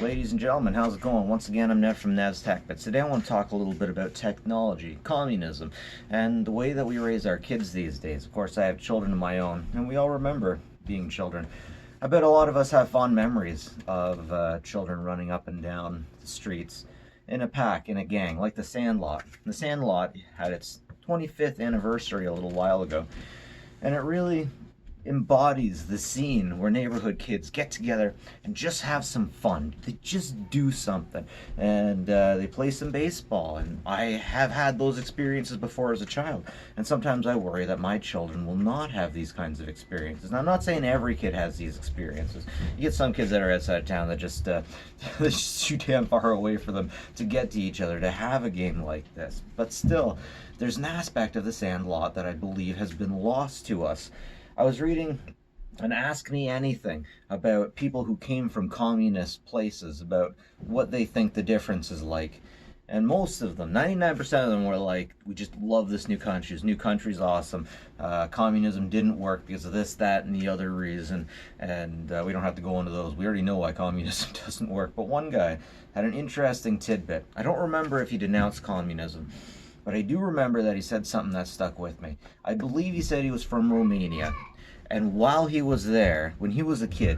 Ladies and gentlemen, how's it going? Once again, I'm Nev from Nev's Tech, but today I want to talk a little bit about technology, communism, and the way that we raise our kids these days. Of course, I have children of my own, and we all remember being children. I bet a lot of us have fond memories of children running up and down the streets in a pack, in a gang, like the Sandlot. The Sandlot had its 25th anniversary a little while ago, and it really embodies the scene where neighborhood kids get together and just have some fun. They just do something, and they play some baseball. And I have had those experiences before as a child, and sometimes I worry that my children will not have these kinds of experiences. And I'm not saying every kid has these experiences. You get some kids that are outside of town that just they're just too damn far away for them to get to each other to have a game like this. But still, there's an aspect of the Sandlot that I believe has been lost to us. I was reading an Ask Me Anything about people who came from communist places, about what they think the difference is like. And most of them, 99% of them, were like, we just love this new country. This new country's awesome. Communism didn't work because of this, that, and the other reason. And we don't have to go into those. We already know why communism doesn't work. But one guy had an interesting tidbit. I don't remember if he denounced communism, but I do remember that he said something that stuck with me. I believe he said he was from Romania. And while he was there, when he was a kid,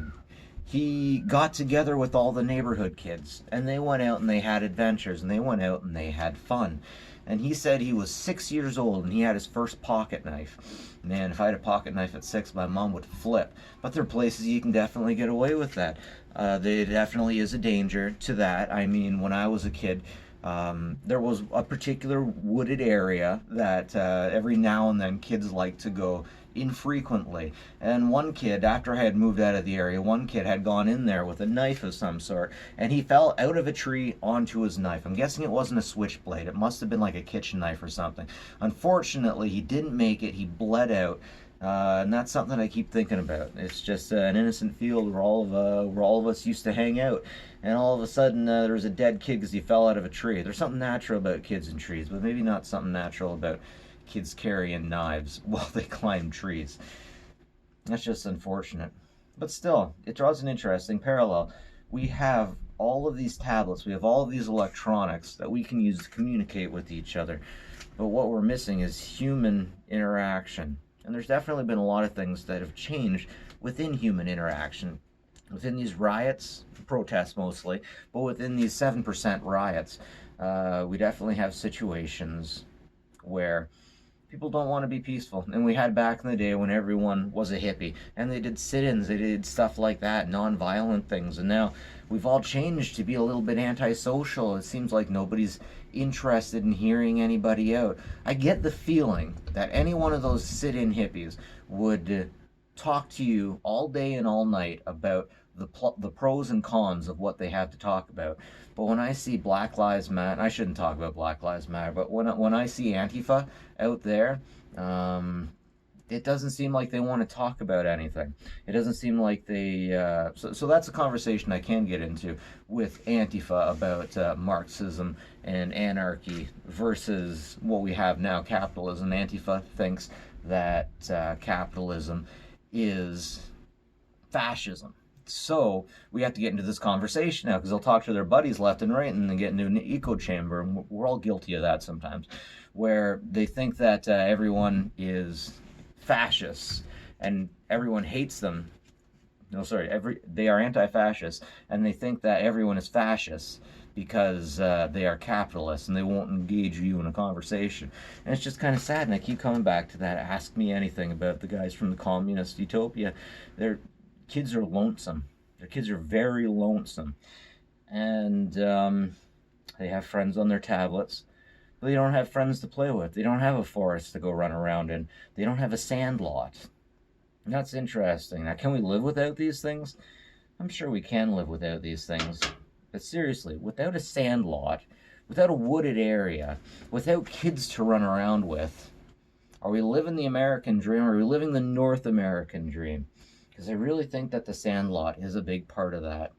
he got together with all the neighborhood kids. And they went out and they had adventures. And they went out and they had fun. And he said he was 6 years old and he had his first pocket knife. Man, if I had a pocket knife at 6, my mom would flip. But there are places you can definitely get away with that. There definitely is a danger to that. I mean, when I was a kid, there was a particular wooded area that every now and then kids like to go infrequently. And one kid, after I had moved out of the area, one kid had gone in there with a knife of some sort, and he fell out of a tree onto his knife. I'm guessing it wasn't a switchblade. It must have been like a kitchen knife or something. Unfortunately, he didn't make it. He bled out. And that's something I keep thinking about. It's just an innocent field where all of us used to hang out, and all of a sudden there was a dead kid because he fell out of a tree. There's something natural about kids and trees, but maybe not something natural about kids carrying knives while they climb trees. That's just unfortunate. But still, it draws an interesting parallel. We have all of these tablets, we have all of these electronics that we can use to communicate with each other, but what we're missing is human interaction. And there's definitely been a lot of things that have changed within human interaction. Within these riots, protests mostly, but within these 7% riots, we definitely have situations where people don't want to be peaceful. And we had back in the day when everyone was a hippie, and they did sit-ins, they did stuff like that, non-violent things. And now we've all changed to be a little bit antisocial. It seems like nobody's interested in hearing anybody out. I get the feeling that any one of those sit-in hippies would talk to you all day and all night about the pros and cons of what they have to talk about. But when I see Black Lives Matter, I shouldn't talk about Black Lives Matter, but when I see Antifa out there, it doesn't seem like they want to talk about anything. It doesn't seem like they. So that's a conversation I can get into with Antifa about Marxism and anarchy versus what we have now, capitalism. Antifa thinks that capitalism is fascism. So we have to get into this conversation now because they'll talk to their buddies left and right and then get into an echo chamber. And we're all guilty of that sometimes, where they think that everyone is fascists and everyone hates them. No, sorry, they are anti-fascists, and they think that everyone is fascist because they are capitalists and they won't engage you in a conversation. And it's just kind of sad, and I keep coming back to that. Ask me anything about the guys from the communist utopia. Their kids are lonesome. Their kids are very lonesome. And they have friends on their tablets, but they don't have friends to play with. They don't have a forest to go run around in. They don't have a sandlot. And that's interesting. Now, can we live without these things? I'm sure we can live without these things. But seriously, without a sandlot, without a wooded area, without kids to run around with, are we living the American dream, or are we living the North American dream? Because I really think that the sandlot is a big part of that.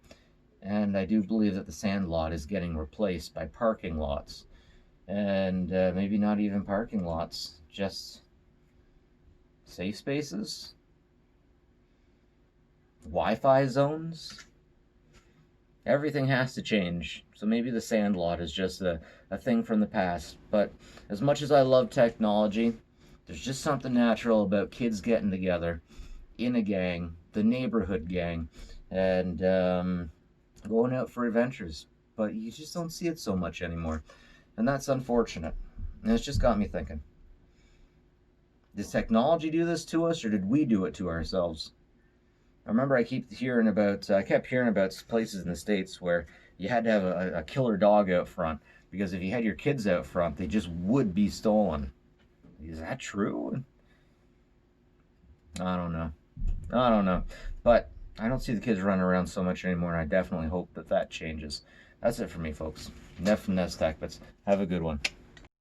And I do believe that the sandlot is getting replaced by parking lots. And maybe not even parking lots, just safe spaces, Wi-Fi zones, Everything has to change. So maybe the Sandlot is just a thing from the past. But as much as I love technology, there's just something natural about kids getting together in a gang, the neighborhood gang, and going out for adventures. But you just don't see it so much anymore. And that's unfortunate. And it's just got me thinking, does technology do this to us, or did we do it to ourselves? I remember I kept hearing about places in the States where you had to have a killer dog out front because if you had your kids out front, they just would be stolen. Is that true? I don't know. I don't know. But I don't see the kids running around so much anymore, and I definitely hope that that changes. That's it for me, folks. Neff from Nest Tech, but have a good one.